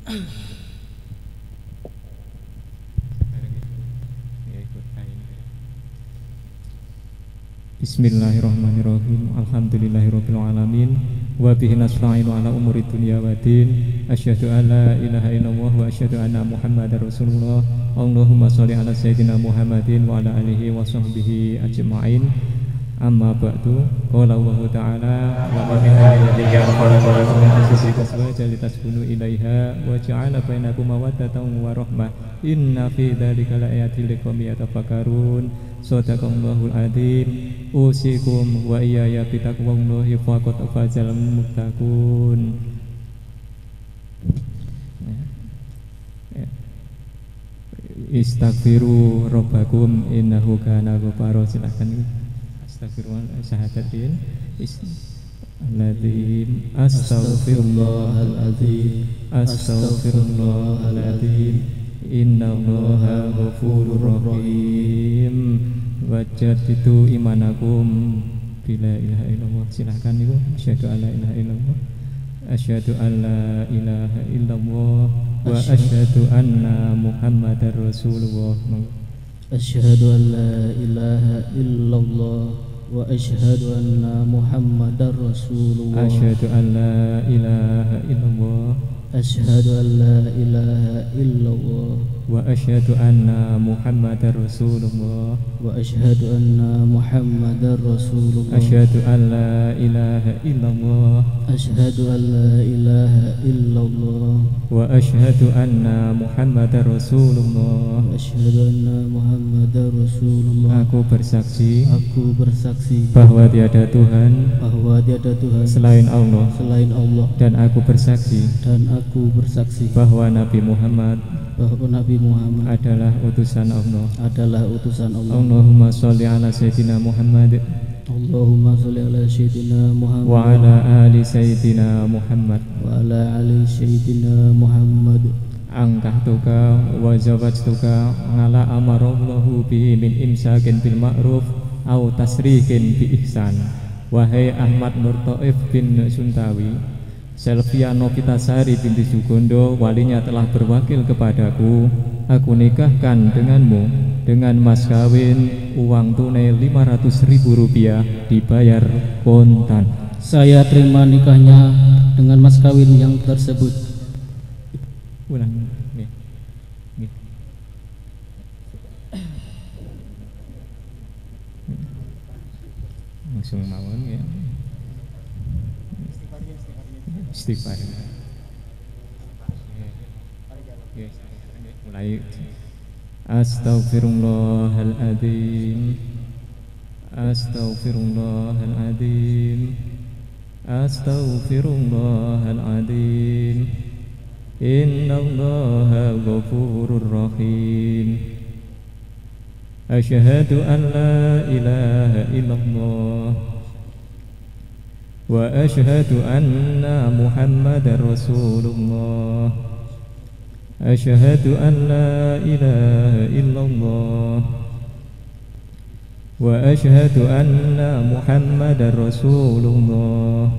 Bismillahirrahmanirrahim. Alhamdulillahirabbil alamin. Wa bihi nasta'inu ala umuri dunya waddin. Asyhadu an la ilaha illallah wa asyhadu anna Muhammadar Rasulullah. Allahumma shalli ala sayyidina Muhammadin wa ala alihi wa sahbihi ajma'in. Amma ba'du. Qala Allah ta'ala wa min ayatin khalaqakum min anfusikum azwajan litaskunu ilaiha wa ja'ala bainakum mawaddatan wa rahmah. Inna fi dzalika laayatin liqaumin yatafakkarun. Shadaqallahul adzim. Usikum wa iyaya bitaqwallahi faqad fazal muttaqun. Istaghfiru rabbakum innahu kana ghafara. Silakan. Astagfirullah syahadatin. Bismillahirrahmanirrahim. Astaghfirullahaladzim. Astaghfirullahaladzim. Innallaha ghafurur rahim. Wajadidu imanakum bila ilaha illallah. Silahkan ibu. Asyhadu an la ilaha illallah. Asyhadu an la ilaha illallah. Wa asyhadu anna Muhammadar Rasulullah. Asyhadu an la ilaha illallah wa asyhadu anna Muhammadar Rasulullah. Asyhadu an la ilaha illallah. Asyhadu an la ilaha illallah wa asyhadu anna Muhammadar Rasulullah. wa asyhadu anna Muhammadar Rasulullah. Asyhadu an la ilaha illallah. Asyhadu an la ilaha illallah wa asyhadu anna Muhammadar Rasulullah. Asyhadu anna Muhammadar Rasulullah. Aku bersaksi bahwa tiada Tuhan selain Allah, dan aku bersaksi bahwa Nabi Muhammad adalah utusan Allah. Allahumma sholli ala sayyidina Muhammad Allahumma sholli ala sayyidina Muhammad wa ala ali sayyidina Muhammad wa ala ali sayyidina Muhammad. Angkahtuka wa zawajtuka ala amarallahu bihi min imsakin bil ma'ruf au tasrihin bi ihsan. Wahai Ahmad Nur Thaif bin Suntawi, Selvia Novitasari binti Sugondo, walinya telah berwakil kepadaku. Aku nikahkan denganmu dengan mas kawin uang tunai 500.000 rupiah dibayar kontan. Saya terima nikahnya dengan mas kawin yang tersebut. Ulang nih. Langsung mawon ya. Istighfar. Mulai. Astaghfirullahaladzim. Astaghfirullahaladzim. Astaghfirullahaladzim. Innallaha ghafurur rahim. Asyhadu an la ilaha illallah wa asyhadu anna Muhammadar Rasulullah. Asyhadu an la ilaha illallah wa asyhadu anna Muhammadar Rasulullah.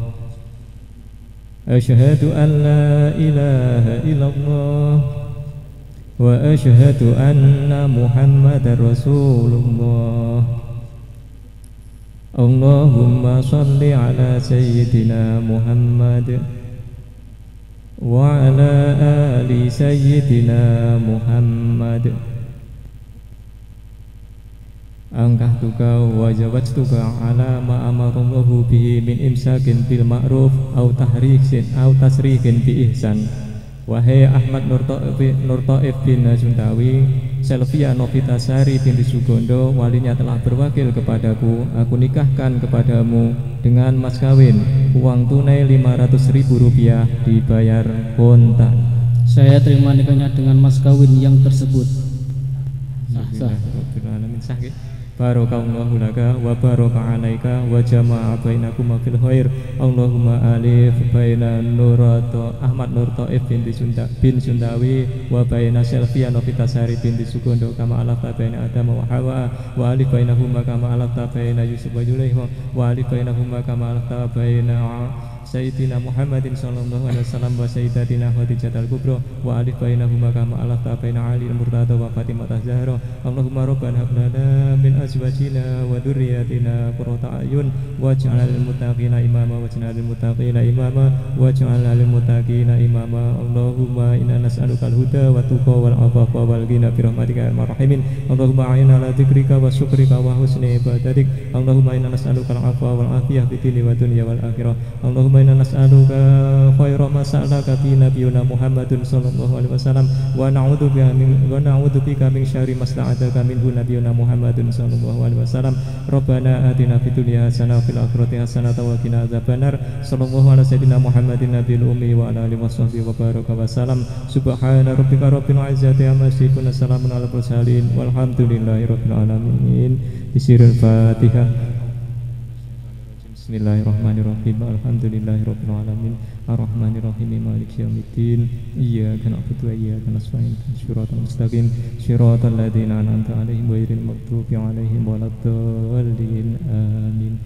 Asyhadu an la ilaha illallah wa asyhadu anna Muhammadar Rasulullah. Allahumma shalli ala sayyidina Muhammad wa ala ali sayyidina Muhammad. Angkahtuka wa zawajtuka ala ma amarallahu bihi min imsakin bil ma'ruf au tasrihin bi ihsan. Wahai Ahmad Nur Thaif bin Suntawi, Selvia Novitasari binti Sugondo, walinya telah berwakil kepadaku. Aku nikahkan kepadamu dengan mas kawin uang tunai 500.000 rupiah dibayar kontan. Saya terima nikahnya dengan mas kawin yang tersebut. Sah. Barakallahu laka wa baraka alaika wa jama'a bainakuma fil khair. Allahumma alif baina Ahmad Nur Thaif bin Sundawi wa baina Selvia Novitasari binti Sugondo kama alafta baina Adam wa Hawa wa alif bainahuma kama alafta baina Yusuf wa Zulaikha wa alif bainahuma kama alafta baina Sayyidina Muhammadin sallallahu alaihi wasallam wa sayyidatina Khadijatul Kubra wa alif bainahuma kama alafta baina Ali al-Murtada wa Fatimah az-Zahra. Allahumma rabbana hab lana min azwajina wa dhurriyyatina qurrata a'yun waj'alna lil muttaqina imama waj'alna lil muttaqina imama waj'alna lil muttaqina imama. Allahumma inna nas'aluka al-huda wa tuqa wal afafa wal ghina bi rahmatika ya arhamar rahimin. Allahumma a'inna ala dzikrika wa syukrika wa husni ibadatik. Allahumma inna nas'aluka al-afwa wal afiyah fid dini wa dunya wal akhirah. Allahumma inna nas'aluka khaira ma sa'alaka fi nabiyyina Muhammadin sallallahu alaihi wasallam wa na'udzubika min syarri ma sta'adzaka minhu nabiyyuna Muhammadin sallallahu alaihi wasallam. Rabbana atina fid dunya hasanah wa fil akhirati hasanah wa qina adzabannar. Sallallahu ala sayyidina Muhammadin nabiyil ummi wa ala alihi washabbihi wa baraka wa salam. Subhana rabbika rabbil izzati amma yasifun, salamun alal mursalin walhamdulillahi rabbil alamin. Bisirul Fatihah. Bismillahirrahmanirrahim. Alhamdulillahirabbil alamin. Arrahmanirrahim. Maliki yaumiddin. Iyyaka na'budu wa iyyaka nasta'in. Shiratal mustaqim. Shiratal ladzina an'amta 'alaihim ghairil maghdubi 'alaihim waladdallin. Amin.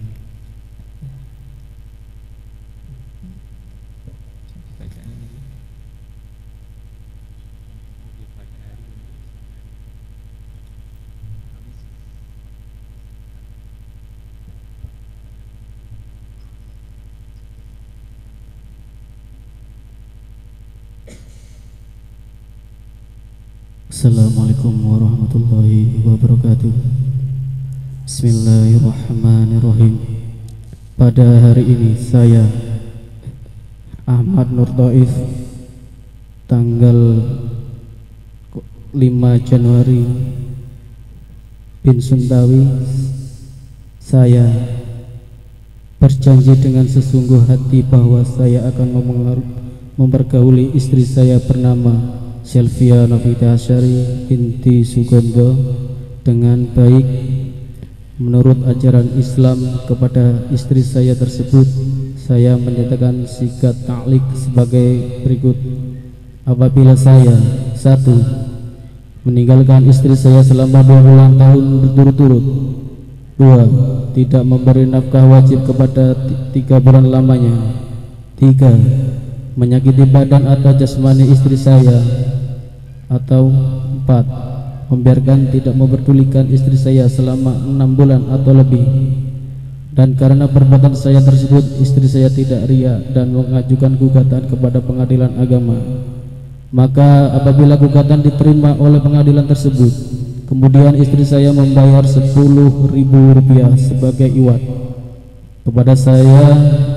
Assalamualaikum warahmatullahi wabarakatuh. Bismillahirrahmanirrahim. Pada hari ini saya Ahmad Nur Taif, tanggal 5 Januari bin Suntawi, saya berjanji dengan sesungguh hati bahwa saya akan mempergauli istri saya bernama Sylvia Novita Asyari binti Sugondo dengan baik menurut ajaran Islam. Kepada istri saya tersebut saya menyatakan sikat ta'liq sebagai berikut. Apabila saya 1. meninggalkan istri saya selama 20 tahun berturut-turut, 2. tidak memberi nafkah wajib kepada 3 bulan lamanya, 3. menyakiti badan atau jasmani istri saya, atau 4. membiarkan tidak memperdulikan istri saya selama 6 bulan atau lebih. Dan karena perbuatan saya tersebut, istri saya tidak riya dan mengajukan gugatan kepada pengadilan agama. Maka apabila gugatan diterima oleh pengadilan tersebut, kemudian istri saya membayar Rp10.000 sebagai iwat kepada saya,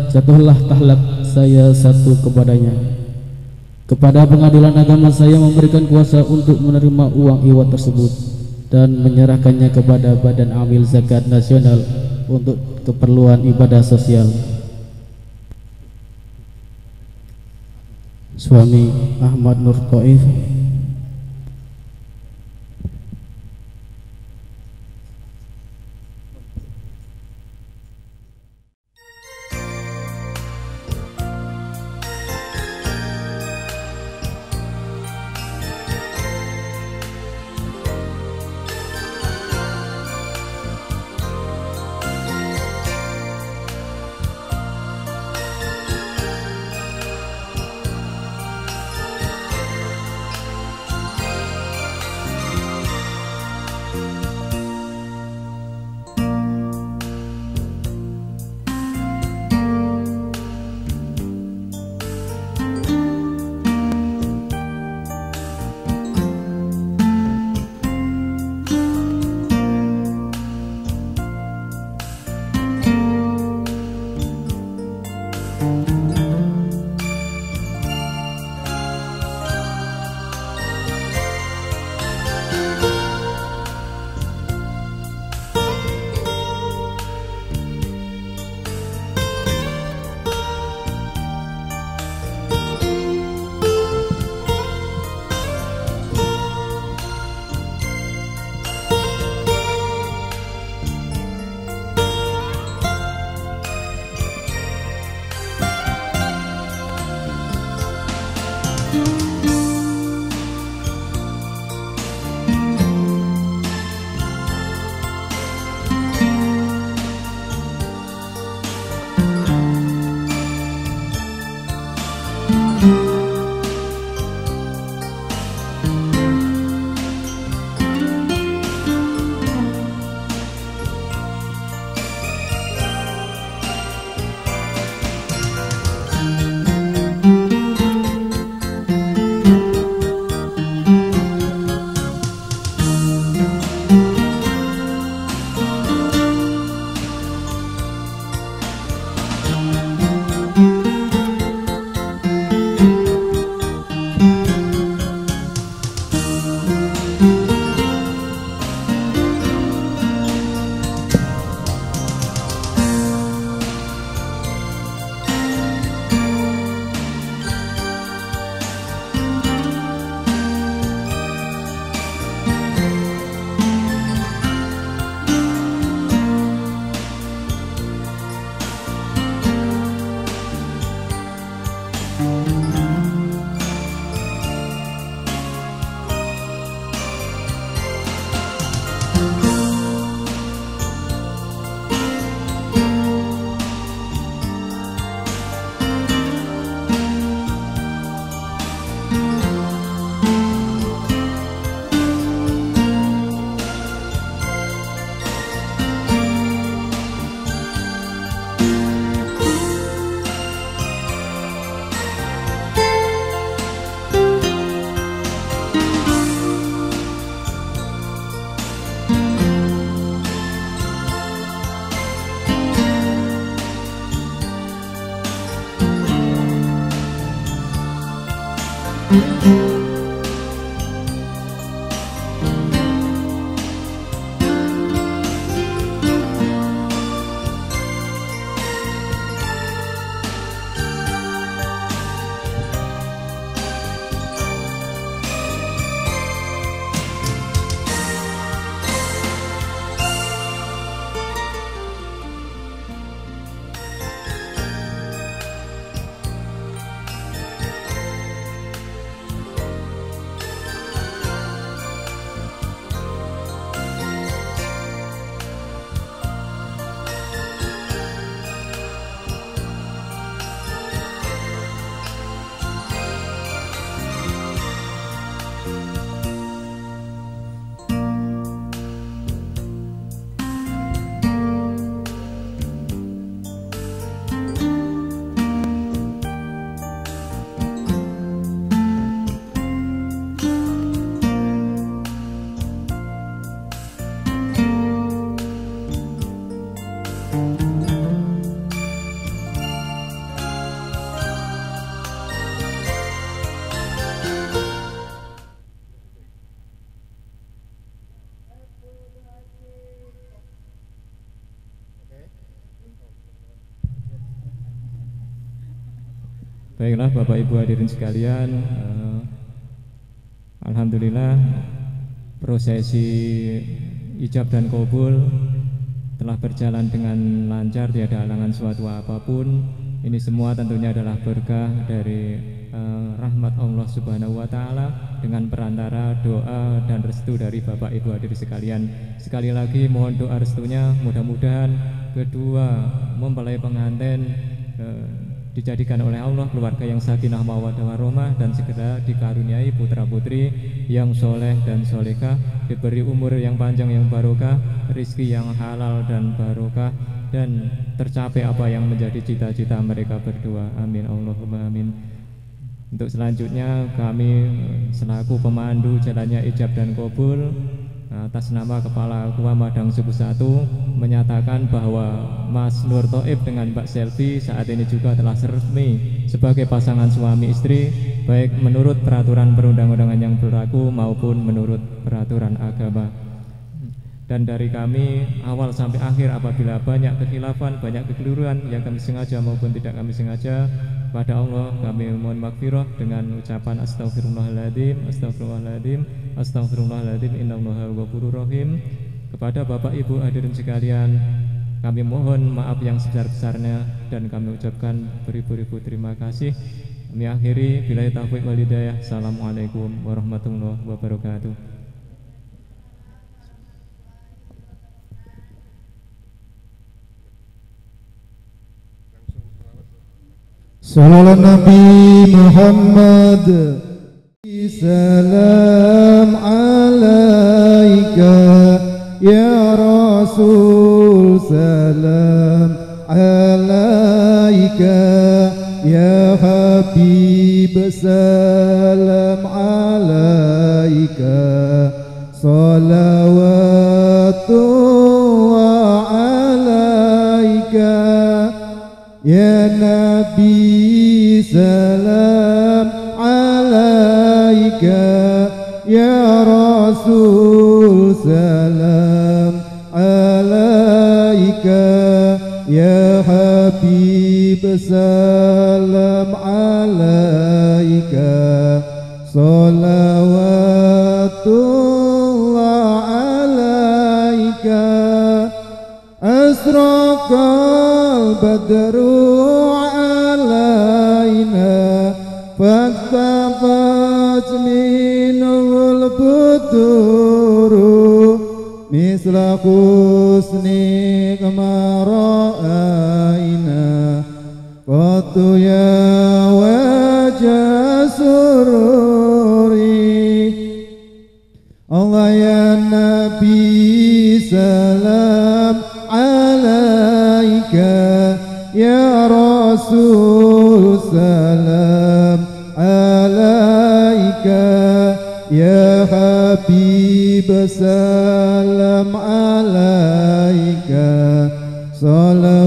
jatuhlah tahlak saya 1 kepadanya. Kepada pengadilan agama saya memberikan kuasa untuk menerima uang iwat tersebut dan menyerahkannya kepada Badan Amil Zakat Nasional untuk keperluan ibadah sosial. Suami Ahmad Nur Taif. Baiklah Bapak Ibu hadirin sekalian, alhamdulillah prosesi ijab dan qabul telah berjalan dengan lancar, tiada halangan suatu apapun. Ini semua tentunya adalah berkah dari rahmat Allah Subhanahu wa Ta'ala dengan perantara doa dan restu dari Bapak Ibu hadirin sekalian. Sekali lagi mohon doa restunya, mudah-mudahan kedua mempelai pengantin dijadikan oleh Allah keluarga yang sakinah mawaddah warahmah dan segera dikaruniai putra putri yang soleh dan solehah, diberi umur yang panjang yang barokah, rizki yang halal dan barokah, dan tercapai apa yang menjadi cita-cita mereka berdua. Amin Allahumma amin. Untuk selanjutnya kami selaku pemandu jalannya ijab dan qabul atas nama Kepala Ketua Madang Suku 1 menyatakan bahwa Mas Nur Thoib dengan Mbak Selvi saat ini juga telah resmi sebagai pasangan suami istri, baik menurut peraturan perundang-undangan yang berlaku maupun menurut peraturan agama. Dan dari kami awal sampai akhir apabila banyak kekhilafan, banyak kekeliruan yang kami sengaja maupun tidak kami sengaja, pada Allah kami mohon maghfirah dengan ucapan astaghfirullahaladzim, astaghfirullahaladzim, astaghfirullahaladzim, innallaha ghafurur rahim. Kepada Bapak Ibu hadirin sekalian, kami mohon maaf yang sebesar-besarnya dan kami ucapkan beribu-ribu terima kasih. Kami akhiri billahi taufiq wal hidayah. Assalamualaikum warahmatullahi wabarakatuh. Sallallahu Nabi Muhammad, salam alaika ya Rasul, salam alaika ya Habib, salam alaika salawatullah alaika ya Nabi, salam alaika ya Rasul, salam alaika ya Habib, salam alaika salawatullah alaika asraqal badru alaina faktabat minul buduru misla husni kamara'aina qatu ya wajah sururi Allah ya Nabi, salam alaika ya Rasul, salam alaika ya Habib, salam alaika salawatullah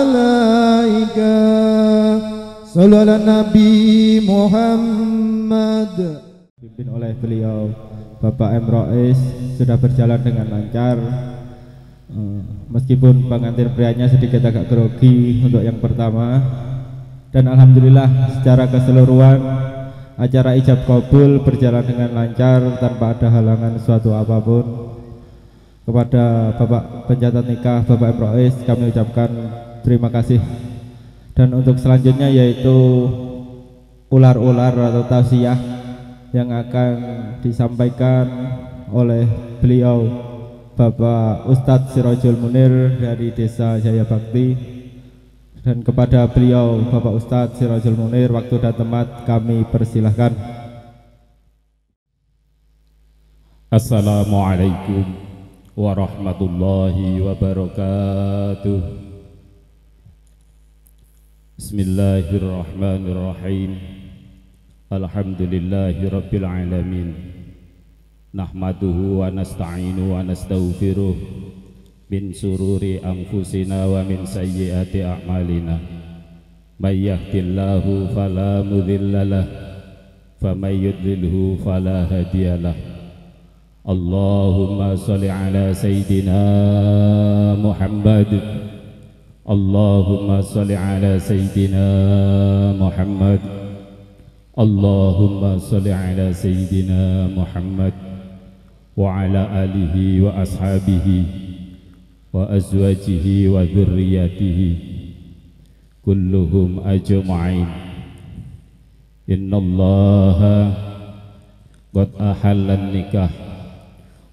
alaika Sallu ala Nabi Muhammad. Dipimpin oleh beliau Bapak M. Rois sudah berjalan dengan lancar. Meskipun pengantin prianya sedikit agak grogi untuk yang pertama, dan alhamdulillah secara keseluruhan acara ijab kabul berjalan dengan lancar tanpa ada halangan suatu apapun. Kepada Bapak pencatat nikah Bapak M. Rois kami ucapkan terima kasih. Dan untuk selanjutnya yaitu ular-ular atau tausiah yang akan disampaikan oleh beliau Bapak Ustadz Sirajul Munir dari Desa Jaya Bakti. Dan kepada beliau Bapak Ustadz Sirajul Munir, waktu dan tempat kami persilahkan. Assalamualaikum warahmatullahi wabarakatuh. Bismillahirrahmanirrahim. Alhamdulillahi rabbil alamin. Nahmaduhu wa nasta'inu wa nastaghfiruh min sururi anfusina wa min sayyiati a'malina. May yahdihillahu fala mudhillalah wa may yudlilhu fala hadiyalah. Allahumma shalli ala sayyidina Muhammad. Allahumma shalli ala sayyidina Muhammad. Allahumma shalli ala sayyidina Muhammad wa ala alihi wa ashabihi wa azwajihi wa dhurriyyatihi kulluhum ajma'in. Innallaha qad ahalla an-nikah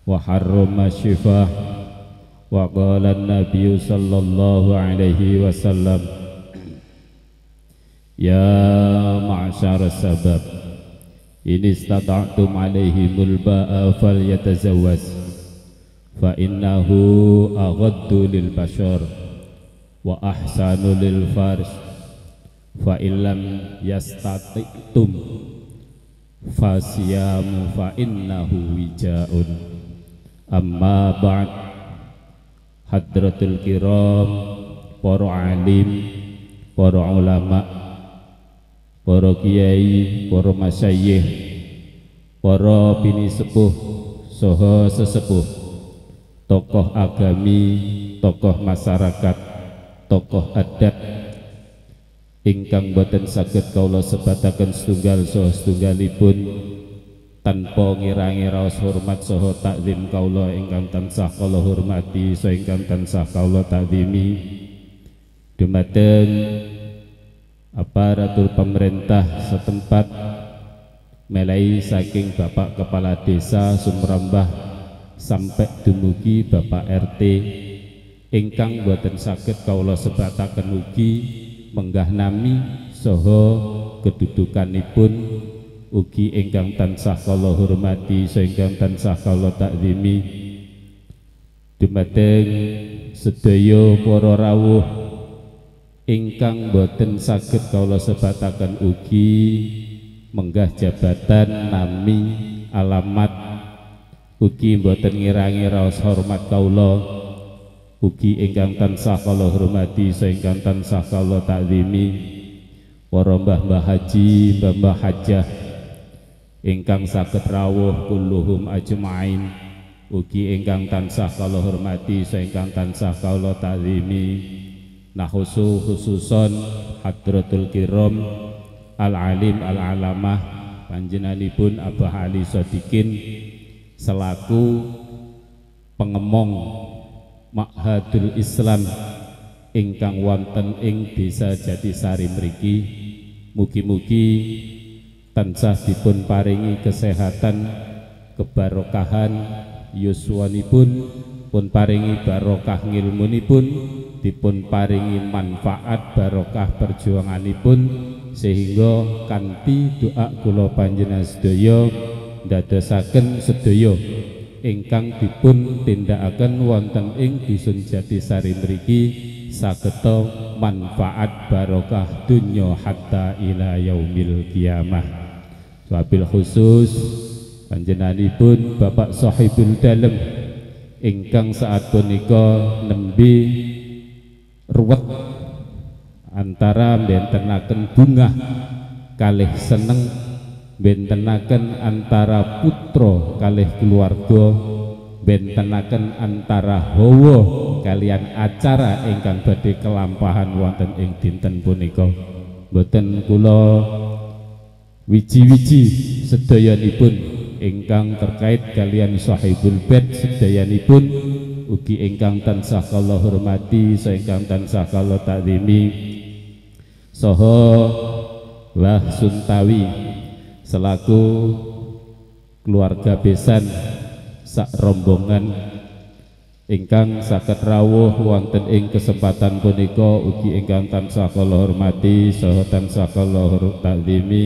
wa harrama syifah. Wa qala an-nabiy sallallahu alaihi wasallam, ya ma'syar as-sabab in istata'tum alaihimul ba'a falyatazawwaj fa innahu aghaddu lil bashar wa ahsanu lil farj fa illam yastati'tum fasiyamu fa innahu wija'un. Amma ba'd. Hadratul kiram, para alim, para ulama, para kiai, para masyayikh, para bini sepuh saha sesepuh, tokoh agami, tokoh masyarakat, tokoh adat ingkang boten saged kawula sebataken setunggal saha setunggalipun tanpa ngirangi raos hormat saha takzim kaula ingkang tansah kala hormati saha ingkang tansah kaula takzimi. Dumateng aparatur pemerintah setempat mulai saking Bapak Kepala Desa Sumrambah sampai dumugi Bapak RT ingkang boten saged kawula sebataken ugi menggah nami saha kedudukanipun ugi ingkang tansah kala hormati saha ingkang tansah kala takzimi. Dumateng sedaya para rawuh ingkang boten saged kawula sebataken ugi menggah jabatan nami alamat ugi boten ngirangi raos hormat kawula ugi ingkang tansah kala hormati saha ingkang tansah kala takzimi. Para mbah-mbah haji, mbah-mbah hajah ingkang saged rawuh kulluhum ajma'in ugi ingkang tansah kala hormati saha ingkang tansah kala takzimi. Nah khususon hadratul kiram al alim al alamah panjenenganipun Abah Ali Sodikin selaku pengemong Ma'hadul Islam ingkang wonten ing Desa Jatisari mriki, mugi-mugi tansah dipun paringi kesehatan, kebarokahan yuswanipun, pun paringi barokah ngilmunipun, dipun paringi manfaat barokah perjuanganipun, sehingga kanthi doa kula panjenengan sedaya ndadosaken sedaya ingkang dipun tindakaken wonten ing Dusun Jatisari mriki sageta manfaat barokah dunya hatta ila yaumil qiyamah. Wabil khusus panjenenganipun Bapak Sahibul Dalem ingkang saat punika nembe ruwet antara bentenaken bungah kalih seneng, bentenaken antara putra kalih keluarga, bentenaken antara hawa kalian acara ingkang badhe kelampahan wonten ing dinten punika. Boten kula wiji-wiji sedayanipun ingkang terkait kalian sahibul bait sedayanipun ugi ingkang tansah kula hormati, ingkang tansah kula takzimi, saha Wah Suntawi selaku keluarga besan sak rombongan ingkang saged rawuh wonten ing kesempatan punika ugi ingkang tansah kula hormati saha tansah kula takzimi,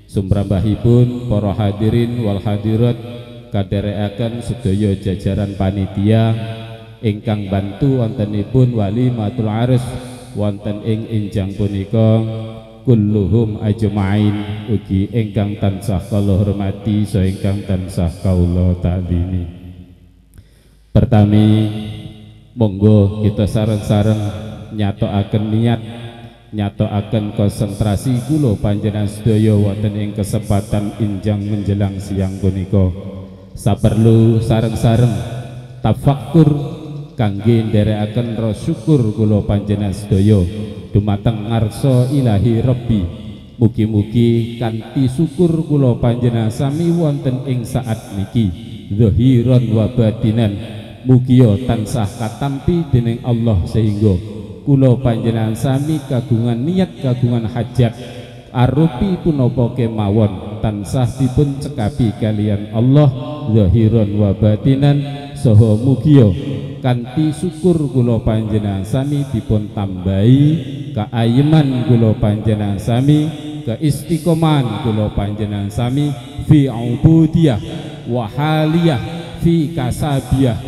sumrambahipun para hadirin wal hadirat kadherekaken sedaya jajaran panitia ingkang bantu wontenipun walimatul aris wonten ing enjang punika kulluhum ajma'in ugi ingkang tansah kula hormati saha ingkang tansah kula takzimi. Pertami monggo kita sareng-sareng nyatoaken niat, nyatoaken konsentrasi kula panjenengan sedaya wonten ing kesempatan injang menjelang siang punika. Saperlu sareng-sareng tafakkur kangge nderekaken rasa syukur kula panjenengan sedaya dumateng ngarsa Ilahi Rabbi. Mugi-mugi kanthi syukur kula panjenengan sami wonten ing saat niki zahiran wa batinan mugia tansah katampi dening Allah sehingga kula panjenengan sami kagungan niat kagungan hajat arupi punapa kemawon tansah dipun cekapi kalian Allah zahiran wa batinan saha mugia kanthi syukur kula panjenengan sami dipun tambahi kaayeman kula panjenengan sami keistiqomahan kula panjenengan sami fi ubudiyah wa haliyah fi kasabiyah.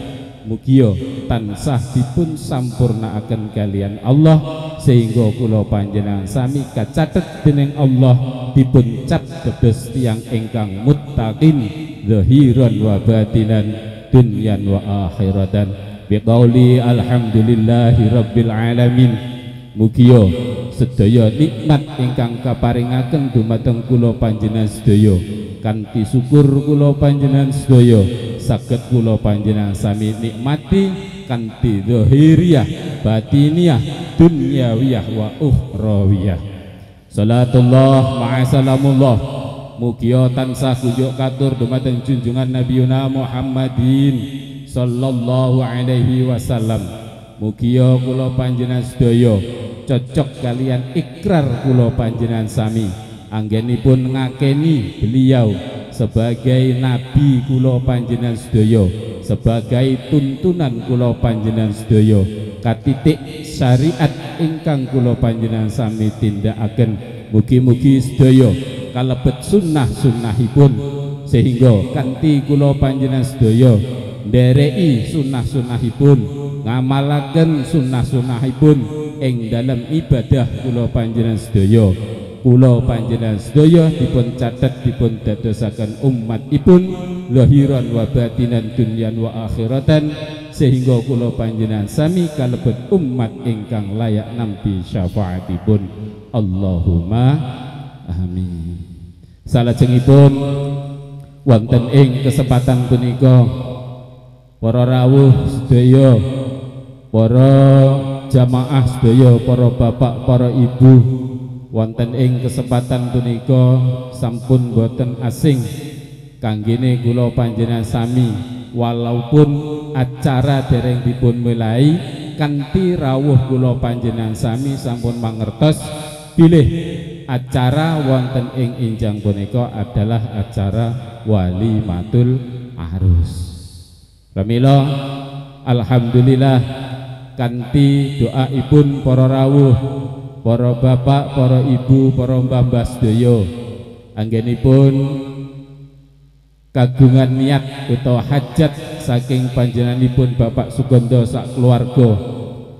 Mugia tansah dipun sampurnaaken kalian Allah sehingga kula panjenengan sami kacatet dening Allah dipun cap dados tiyang ingkang muttaqin zahiran wa batinan dunyan wa akhiratan biqauli alhamdulillahi rabbil alamin. Mugia sedaya nikmat ingkang kaparingaken dumateng kula panjenengan sedaya kanthi syukur kula panjenengan sedaya saged kula panjenengan sami nikmati kanthi zahiriyah batiniyah dunyawiyah wa ukhrawiyah. Salatullah ma'a salamullah mugia tansah kunjuk katur dumateng junjungan Nabiyuna Muhammadin sallallahu alaihi wasallam. Mugia kula panjenengan sedaya cocok kalian ikrar kula panjenengan sami anggenipun ngakeni beliau sebagai nabi kula panjenengan sedaya, sebagai tuntunan kula panjenengan sedaya, katitik syariat ingkang kula panjenengan sami tindakaken. Mugi-mugi sedaya kalebet sunnah-sunnahipun sehingga kanthi kula panjenengan sedaya ndereki sunnah-sunnahipun, ngamalaken sunnah-sunnahipun ing dalam ibadah kula panjenengan sedaya. Kula panjenengan sedaya dipun catet dipun dadosaken umatipun lahiran wa batinan dunyan wa akhiratan sehingga kula panjenengan sami kalebet umat ingkang layak nampi syafaatipun. Allahumma amin. Salajengipun wonten ing kesempatan punika para rawuh sedaya, para jamaah sedaya, para bapak, para ibu wonten ing kesempatan punika sampun boten asing kanggene kula panjenengan sami walaupun acara dereng dipun mulai kanthi rawuh kula panjenengan sami sampun mangertos bilih acara wonten ing injang punika adalah acara walimatul arus. Pramila alhamdulillah kanthi doaipun para rawuh, para bapak, para ibu, para mbah-mbah sedaya anggenipun kagungan niat utawa hajat saking panjenenganipun Bapak Suganda sak keluarga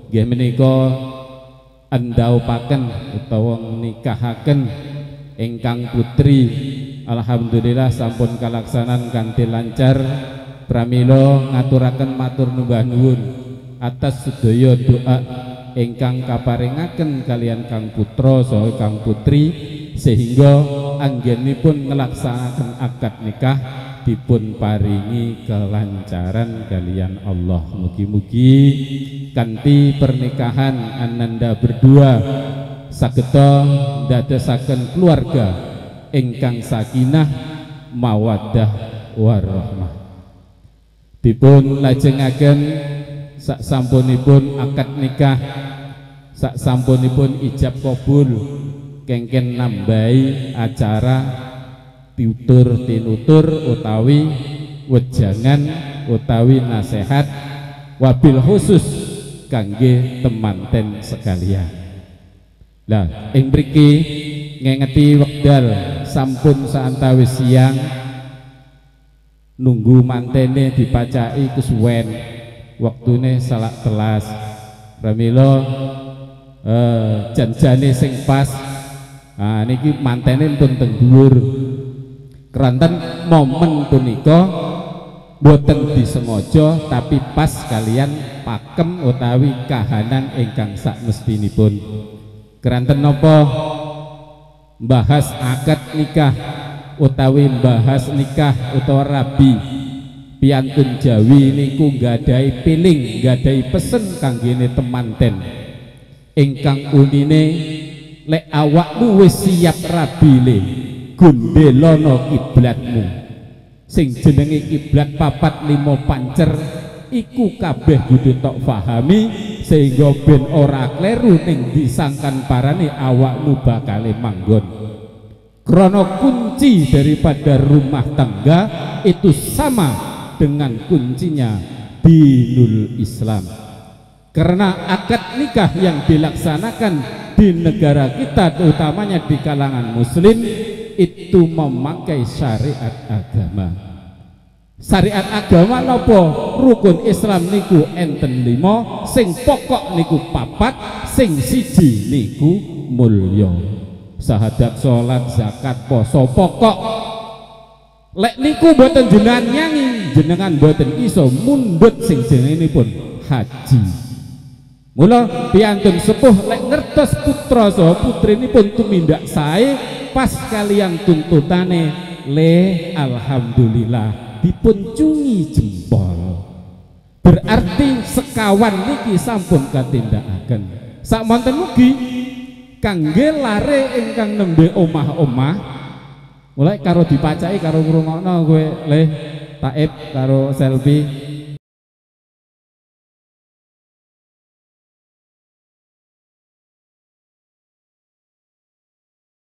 nggih menika endhaupaken utawa nikahaken ingkang putri. Alhamdulillah sampun kalaksanan kanthi lancar. Pramila ngaturaken matur nuwun atas sedaya doa ingkang kaparingaken kalian Kang Putra saha Kang Putri sehingga anggenipun ngelaksanaken akad nikah dipun paringi kelancaran kalian Allah. Mugi-mugi kanthi pernikahan ananda berdua sageta ndadosaken keluarga ingkang sakinah mawaddah warahmah. Dipun lajengaken sak sampunipun akad nikah, sak sampunipun ijab kabul, kengken nambahi acara tutur tinutur utawi wejangan utawi nasihat wabil khusus kangge temanten sekalian. Lah ing mriki ngengeti wekdal sampun saantawis siang nunggu mantene dipacai kesuwen waktune salak kelas pramila janjane sing pas. Nah niki mantene pun teng dhuwur keranten momen punika boten disengaja tapi pas kalian pakem utawi kahanan ingkang sakmestinipun. Keranten napa bahas akad nikah utawi bahas nikah utawa rabi piantun Jawi niku nggadahi piling, nggadahi pesen kanggene temanten ingkang unine lek awakmu wis siap rabi le gondelono kiblatmu sing jenenge kiblat 4-5 pancer iku kabeh kudu tok pahami sehingga ben ora kleru ning disangkan parane awakmu bakale manggon. Krana kunci daripada rumah tangga itu sama dengan kuncinya dinul Islam. Karena akad nikah yang dilaksanakan di negara kita utamanya di kalangan muslim itu memakai syariat agama. Syariat agama nopo rukun Islam niku enten 5, sing pokok niku 4, sing siji niku mulya. Sahadat, salat, zakat, poso pokok. Lek niku boten jenengan nyanyi, jenengan boten iso mundhut sing jenenganipun haji. Mula piantun sepuh lek ngertos putra saha putrinipun tumindak sae pas kalian tuntutane le alhamdulillah dipun cungi jempol. Berarti sekawan niki sampun katindakaken. Sakmonten mugi kangge lare ingkang nembe omah-omah mulai karo dipacai karo ngrungokno kowe le taib karo selfie